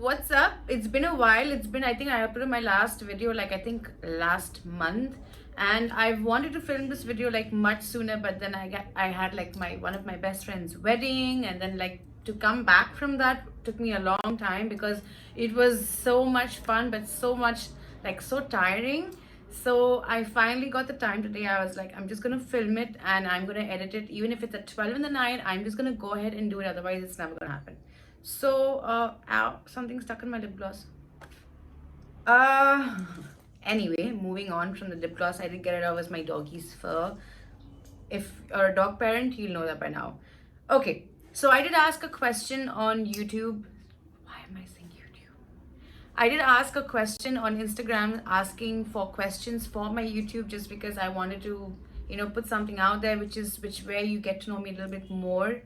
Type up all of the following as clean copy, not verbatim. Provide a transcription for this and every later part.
What's up? It's been a while. I think I uploaded my last video last month, and I've wanted to film this video like much sooner, but then I had like my one of my best friend's wedding, and then like to come back from that took me a long time because it was so much fun but so much so tiring. So I finally got the time today. I was like, I'm just gonna film it and I'm gonna edit it, even if it's at 12 in the night. I'm just gonna go ahead and do it, otherwise it's never gonna happen. So, ow, something stuck in my lip gloss. Uh, anyway, moving on from the lip gloss, I did get it out as my doggy's fur. If you're a dog parent, you'll know that by now. Okay, so I did ask a question on YouTube. Why am I saying YouTube? I did ask a question on Instagram asking for questions for my YouTube, just because I wanted to, put something out there which where you get to know me a little bit more.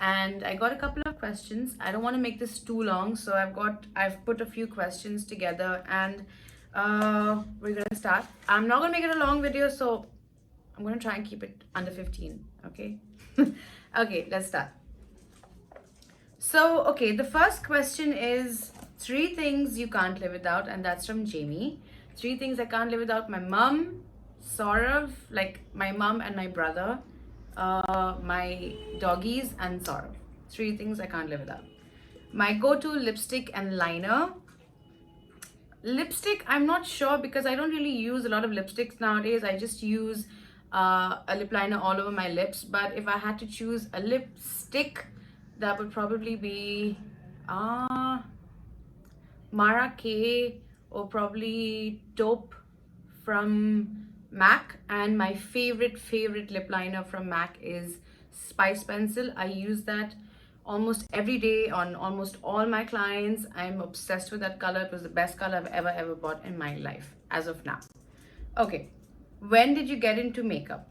And I got a couple of questions. I don't want to make this too long, so I've put a few questions together, and we're gonna start. I'm not gonna make it a long video, so I'm gonna try and keep it under 15. Okay. Okay, let's start. So okay, the first question is 3 things you can't live without, and that's from Jamie. 3 things I can't live without: my mom, Soros, like my mom and my brother, my doggies, and Soros. 3 things I can't live without. My go-to lipstick and liner. Lipstick, I'm not sure because I don't really use a lot of lipsticks nowadays. I just use a lip liner all over my lips. But if I had to choose a lipstick, that would probably be Mara K, or probably Taupe from MAC. And my favorite lip liner from MAC is Spice Pencil. I use that almost every day on almost all my clients. I'm obsessed with that color. It was the best color I've ever bought in my life as of now. Okay, when did you get into makeup?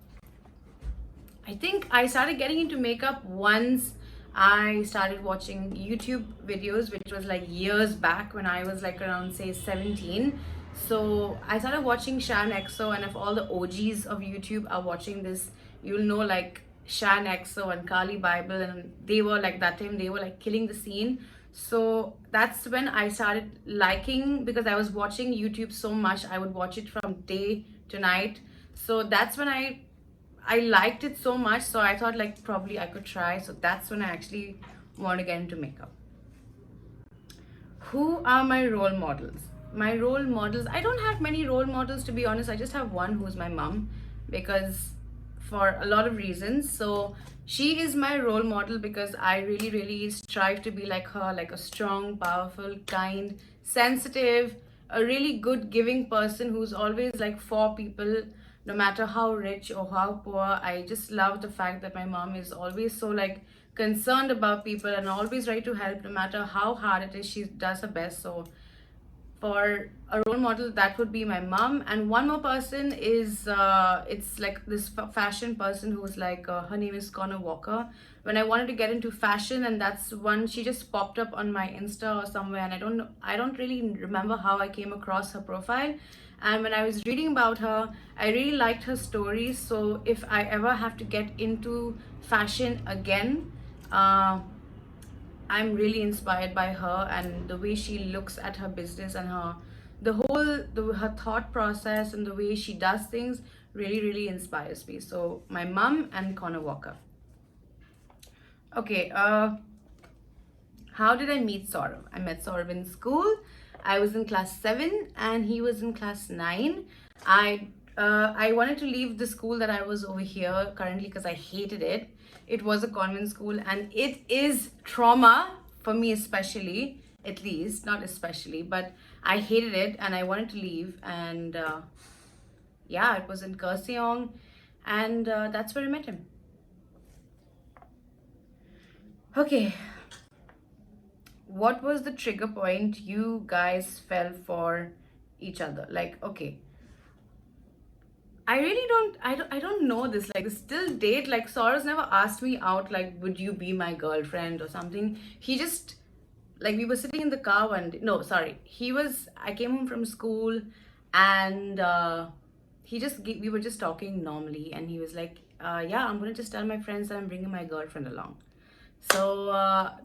I think I started getting into makeup once I started watching YouTube videos, which was like years back when I was like around say 17. So I started watching Shan EXO, and if all the OGs of YouTube are watching this, you'll know like Shan EXO and Kali Bible, and they were like that time they were like killing the scene. So that's when I started liking, because I was watching YouTube so much. I would watch it from day to night. So that's when I liked it so much, so I thought like probably I could try. So that's when I actually want to get into makeup. Who are my role models? My role models, I don't have many role models, to be honest. I just have one, who's my mom, because for a lot of reasons. So she is my role model because I really strive to be like her, like a strong, powerful, kind, sensitive, a really good giving person who's always like for people, no matter how rich or how poor. I just love the fact that my mom is always so like concerned about people and always ready to help, no matter how hard it is. She does her best. So for a role model, that would be my mom. And one more person is it's like this fashion person who's like her name is Connor Walker. When I wanted to get into fashion, and that's one, she just popped up on my Insta or somewhere, and I don't really remember how I came across her profile. And when I was reading about her, I really liked her stories. So if I ever have to get into fashion again, I'm really inspired by her, and the way she looks at her business, and her thought process, and the way she does things really inspires me. So my mom and Connor Walker. Okay, how did I meet Saurav? I met Saurav in school. I was in class 7 and he was in class 9. I wanted to leave the school that I was over here currently because I hated it. It was a convent school, and it is trauma for me, especially, at least, not especially, but I hated it and I wanted to leave. And yeah, it was in Kurseong, and that's where I met him. Okay, what was the trigger point you guys fell for each other? Like, okay, I don't know this. Like, still date. Like, Soros never asked me out, like, would you be my girlfriend or something. He just, like, we were sitting in the car one day. No, sorry. I came home from school, and we were just talking normally, and he was like, yeah, I'm gonna just tell my friends that I'm bringing my girlfriend along. So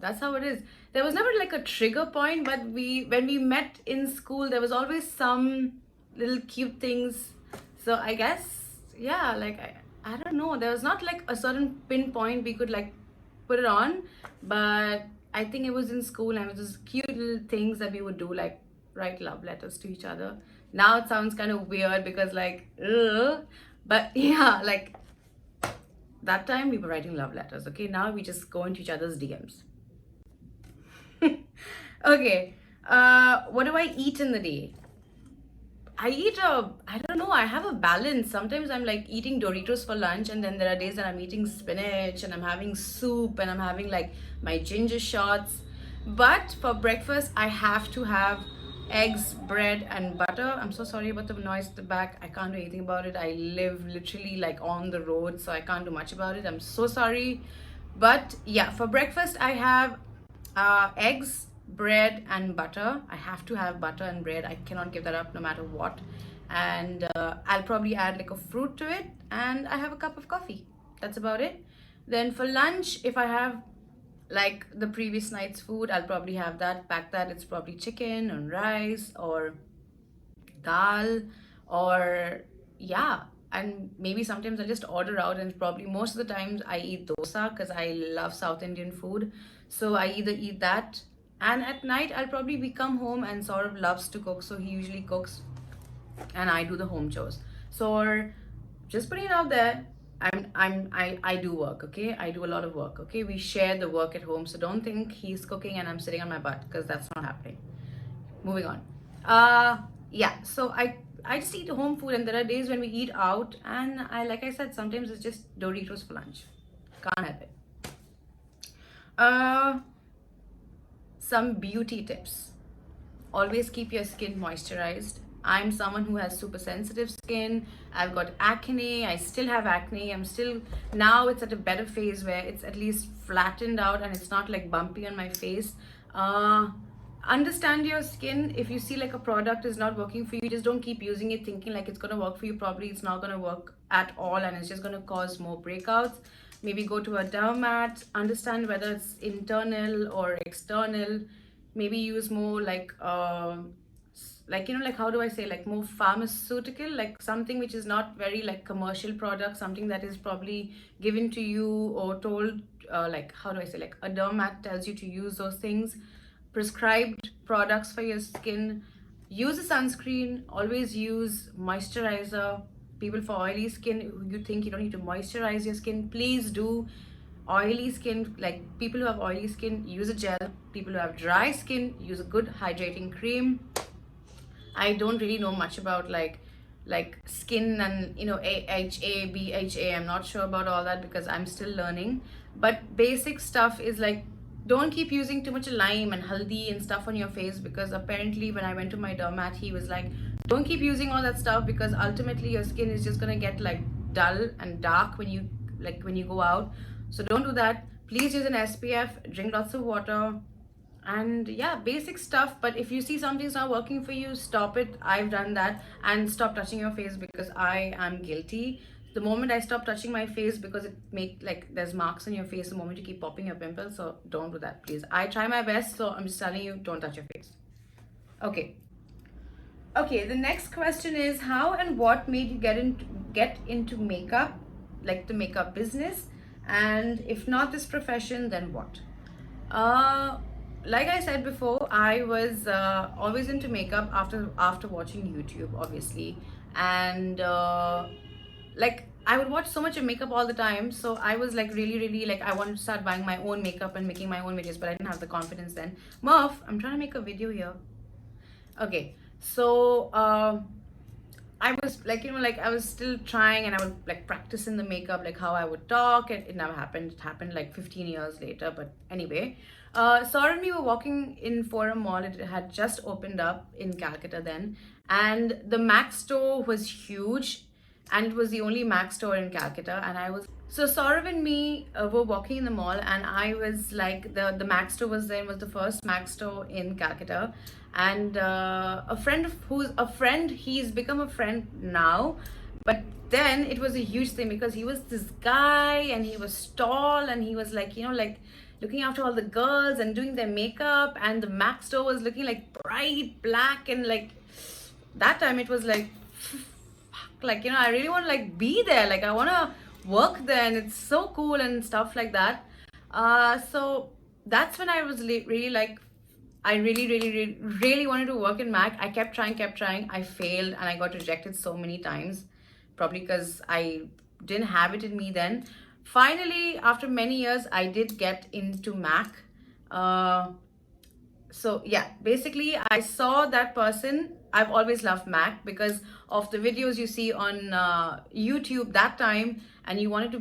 that's how it is. There was never like a trigger point, but when we met in school, there was always some little cute things. So I guess, yeah, like I don't know. There was not like a certain pinpoint we could like put it on, but I think it was in school and it was just cute little things that we would do, like write love letters to each other. Now it sounds kind of weird because like, ugh. But yeah, like that time we were writing love letters. Okay, now we just go into each other's DMs. Okay, what do I eat in the day? I don't know, I have a balance. Sometimes I'm like eating Doritos for lunch, and then there are days that I'm eating spinach and I'm having soup and I'm having like my ginger shots. But for breakfast, I have to have eggs, bread, and butter. I'm so sorry about the noise at the back. I can't do anything about it. I live literally like on the road, so I can't do much about it. I'm so sorry. But yeah, for breakfast, I have eggs, bread, and butter. I have to have butter and bread. I cannot give that up no matter what. And I'll probably add like a fruit to it, and I have a cup of coffee. That's about it. Then for lunch, if I have like the previous night's food, I'll probably have that, pack that. It's probably chicken and rice or dal, or yeah, and maybe sometimes I'll just order out, and probably most of the times I eat dosa because I love South Indian food. So I either eat that, and at night I'll probably be come home, and Saurav loves to cook, so he usually cooks and I do the home chores. So just putting it out there, I do work, okay? I do a lot of work, okay? We share the work at home, so don't think he's cooking and I'm sitting on my butt, because that's not happening. Moving on. Yeah, so I just eat home food, and there are days when we eat out, and I, like I said, sometimes it's just Doritos for lunch. Can't help it. Uh, some beauty tips. Always keep your skin moisturized. I'm someone who has super sensitive skin. I've got acne. I still have acne. I'm still, now it's at a better phase where it's at least flattened out and it's not like bumpy on my face. Understand your skin. If you see like a product is not working for you, just don't keep using it thinking like it's going to work for you. Probably it's not going to work at all, and it's just going to cause more breakouts. Maybe go to a dermat, understand whether it's internal or external. Maybe use more like, you know, like, how do I say, like more pharmaceutical, like something which is not very like commercial product, something that is probably given to you or told, like, how do I say, like a dermat tells you to use those things. Prescribed products for your skin. Use a sunscreen. Always use moisturizer. People for oily skin, you think you don't need to moisturize your skin, please do. Oily skin, like people who have oily skin, use a gel. People who have dry skin, use a good hydrating cream. I don't really know much about like skin and, you know, AHA, BHA. I'm not sure about all that because I'm still learning. But basic stuff is like, don't keep using too much lime and haldi and stuff on your face, because apparently when I went to my dermat, he was like, don't keep using all that stuff because ultimately your skin is just gonna get like dull and dark when you go out. So don't do that. Please use an SPF, drink lots of water, and yeah, basic stuff. But if you see something's not working for you, stop it. I've done that. And stop touching your face, because I am guilty. The moment I stop touching my face, because it make like there's marks on your face the moment you keep popping your pimples. So don't do that, please. I try my best, so I'm just telling you, don't touch your face. Okay, the next question is, how and what made you get into makeup, like the makeup business? And if not this profession, then what? Like I said before, I was always into makeup after watching YouTube, obviously. And like I would watch so much of makeup all the time, so I was like really like I wanted to start buying my own makeup and making my own videos, but I didn't have the confidence then. Murph, I'm trying to make a video here. Okay, so I was like, you know, like I was still trying, and I would like practice in the makeup, like how I would talk. It never happened. It happened like 15 years later. But anyway, Saur and me were walking in Forum Mall. It had just opened up in Calcutta then, and the MAC store was huge, and it was the only MAC store in Calcutta. And I was, so Saurav and me were walking in the mall, and I was like, the MAC store was there, was the first MAC store in Calcutta. And a friend of who's a friend, he's become a friend now, but then it was a huge thing because he was this guy and he was tall and he was like, you know, like looking after all the girls and doing their makeup, and the Mac store was looking like bright black, and like that time it was like like, you know, I really want to like be there, like I want to work there, and it's so cool and stuff like that. So that's when I was really like, I really wanted to work in Mac. I kept trying. I failed and I got rejected so many times, probably because I didn't have it in me then. Finally, after many years, I did get into Mac. So yeah, basically I saw that person. I've always loved Mac because of the videos you see on YouTube that time, and I wanted to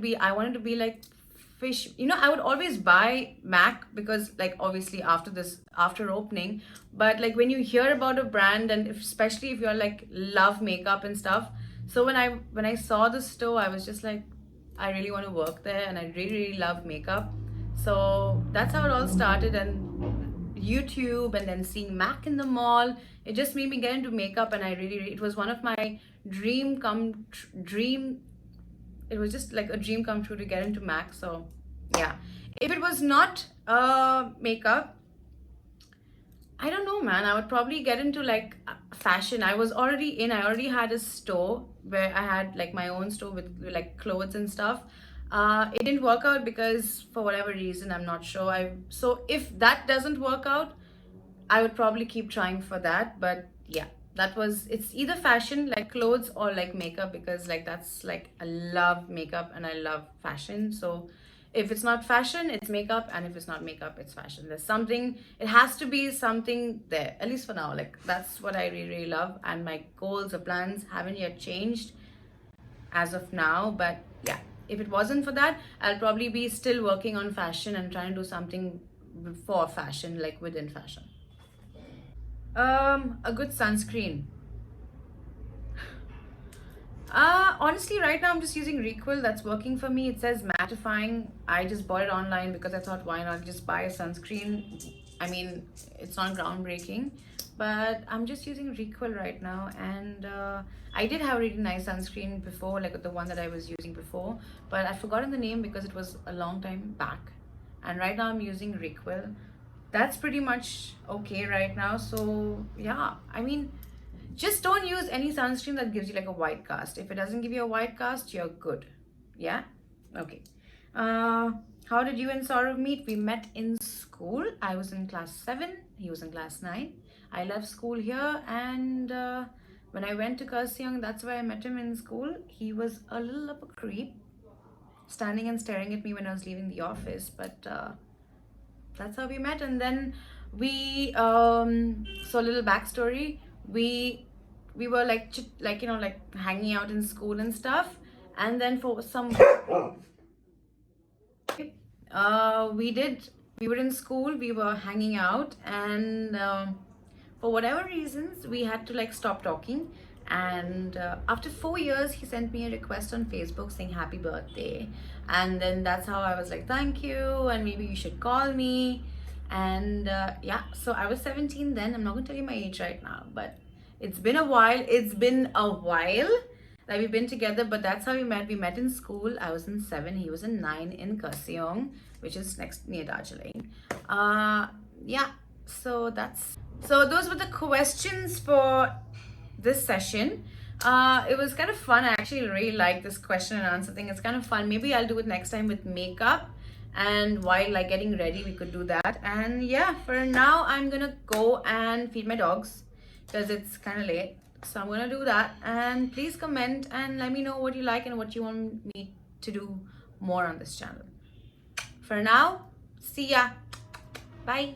be like fish, you know. I would always buy Mac because, like, obviously after opening, but like when you hear about a brand, and especially if you're like love makeup and stuff, so when I saw the store, I was just like, I really want to work there, and I really love makeup. So that's how it all started, and YouTube, and then seeing Mac in the mall, it just made me get into makeup, and it was one of my dream. It was just like a dream come true to get into Mac. So yeah, if it was not makeup, I don't know, man. I would probably get into like fashion. I already had a store where I had like my own store with like clothes and stuff. It didn't work out because for whatever reason, I'm not sure. So if that doesn't work out, I would probably keep trying for that. But yeah, it's either fashion, like clothes, or like makeup, because like that's like, I love makeup and I love fashion. So if it's not fashion, it's makeup, and if it's not makeup, it's fashion. There's something, it has to be something there, at least for now. Like that's what I really love, and my goals or plans haven't yet changed as of now. But yeah, if it wasn't for that, I'll probably be still working on fashion and trying to do something for fashion, like within fashion. A good sunscreen. Honestly, right now I'm just using Requel. That's working for me. It says mattifying. I just bought it online because I thought, why not just buy a sunscreen? I mean, it's not groundbreaking, but I'm just using Requel right now. And I did have a really nice sunscreen before, like the one that I was using before, but I've forgotten the name because it was a long time back. And right now I'm using Requel. That's pretty much okay right now. So yeah, I mean, just don't use any sunscreen that gives you like a white cast. If it doesn't give you a white cast, you're good. Yeah? Okay. How did you and Saurav meet? We met in school. I was in class 7, he was in class 9. I left school here, and when I went to Kurseong, that's where I met him in school. He was a little of a creep, standing and staring at me when I was leaving the office, but that's how we met. And then we so a little backstory, we were like you know, like hanging out in school and stuff, and then for some we were in school, we were hanging out, and for whatever reasons we had to like stop talking. And after 4 years, he sent me a request on Facebook saying happy birthday, and then that's how I was like, thank you, and maybe you should call me. And yeah, so I was 17 then. I'm not gonna tell you my age right now, but it's been a while that we've been together. But that's how we met in school. I was in 7, he was in 9, in Kurseong, which is next near Darjeeling. Yeah, so those were the questions for this session. It was kind of fun. I actually really like this question and answer thing. It's kind of fun. Maybe I'll do it next time with makeup, and while like getting ready, we could do that. And yeah, for now, I'm gonna go and feed my dogs because it's kind of late. So I'm gonna do that. And please comment and let me know what you like and what you want me to do more on this channel. For now, see ya. Bye.